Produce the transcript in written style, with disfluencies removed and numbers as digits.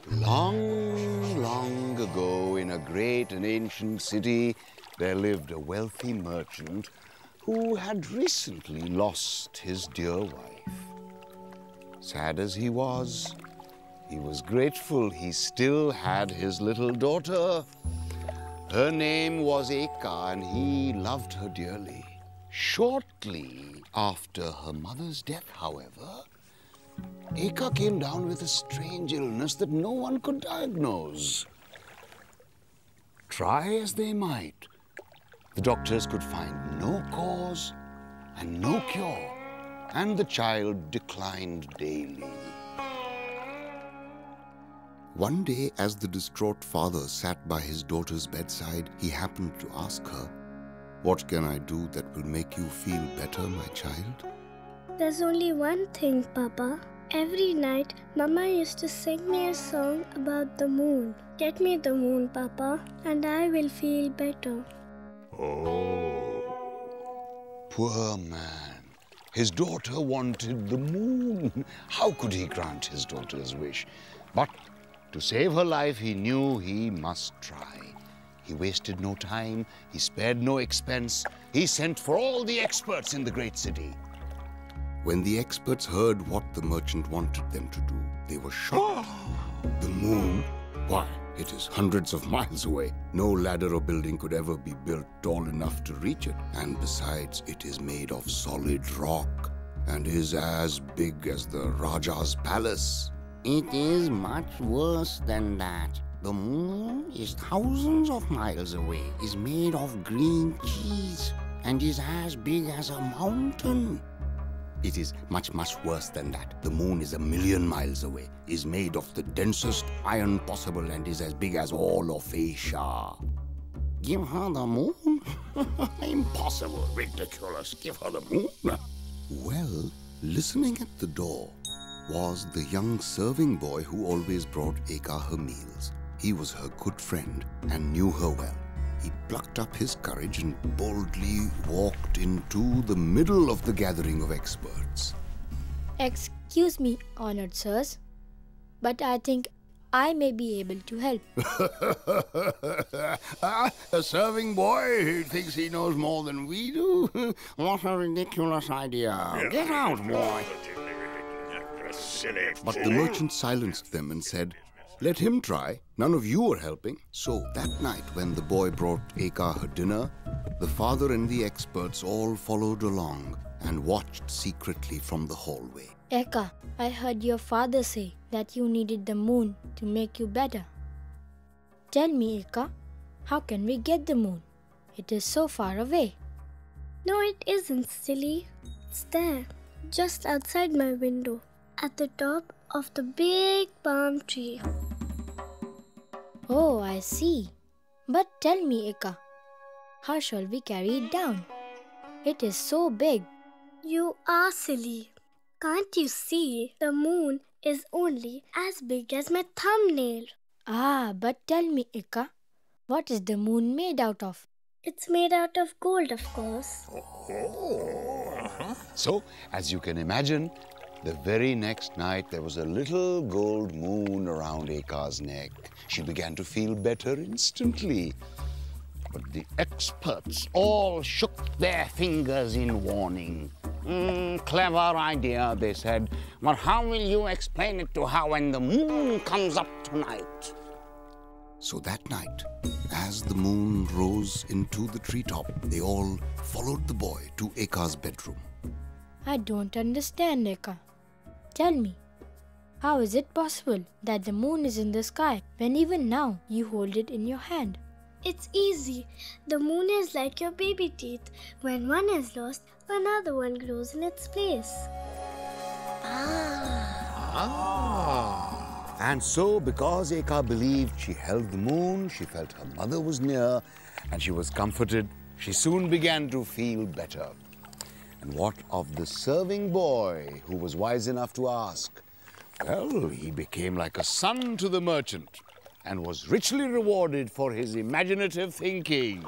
Long, long ago, in a great and ancient city, there lived a wealthy merchant who had recently lost his dear wife. Sad as he was grateful he still had his little daughter. Her name was Eka, and he loved her dearly. Shortly after her mother's death, however, Eka came down with a strange illness that no one could diagnose. Try as they might, the doctors could find no cause and no cure, and the child declined daily. One day, as the distraught father sat by his daughter's bedside, he happened to ask her, "What can I do that will make you feel better, my child?" There's only one thing, Papa. Every night, Mama used to sing me a song about the moon. Get me the moon, Papa, and I will feel better. Oh, poor man. His daughter wanted the moon. How could he grant his daughter's wish? But to save her life, he knew he must try. He wasted no time. He spared no expense. He sent for all the experts in the great city. When the experts heard what the merchant wanted them to do, they were shocked. The moon? Why, it is hundreds of miles away. No ladder or building could ever be built tall enough to reach it. And besides, it is made of solid rock and is as big as the Raja's palace. It is much worse than that. The moon is thousands of miles away, is made of green cheese, and is as big as a mountain. It is much, much worse than that. The moon is 1,000,000 miles away, is made of the densest iron possible, and is as big as all of Asia. Give her the moon? Impossible, ridiculous. Give her the moon. Well, listening at the door was the young serving boy who always brought Eka her meals. He was her good friend and knew her well. He plucked up his courage and boldly walked into the middle of the gathering of experts. Excuse me, honored sirs, but I think I may be able to help. A serving boy who thinks he knows more than we do? What a ridiculous idea. Get out, boy. But the merchant silenced them and said, "Let him try. None of you are helping." So that night, when the boy brought Eka her dinner, the father and the experts all followed along and watched secretly from the hallway. Eka, I heard your father say that you needed the moon to make you better. Tell me, Eka, how can we get the moon? It is so far away. No, it isn't, silly. It's there, just outside my window, at the top of the big palm tree. Oh, I see. But tell me, Eka, how shall we carry it down? It is so big. You are silly. Can't you see the moon is only as big as my thumbnail? Ah, but tell me, Eka, what is the moon made out of? It's made out of gold, of course. So, as you can imagine, the very next night there was a little gold moon around Eka's neck. She began to feel better instantly. But the experts all shook their fingers in warning. Clever idea, they said. But how will you explain it to her when the moon comes up tonight? So that night, as the moon rose into the treetop, they all followed the boy to Eka's bedroom. I don't understand, Eka. Tell me, how is it possible that the moon is in the sky when even now you hold it in your hand? It's easy. The moon is like your baby teeth. When one is lost, another one grows in its place. And so, because Eka believed she held the moon, she felt her mother was near, and she was comforted, she soon began to feel better. And what of the serving boy who was wise enough to ask? Well, he became like a son to the merchant and was richly rewarded for his imaginative thinking.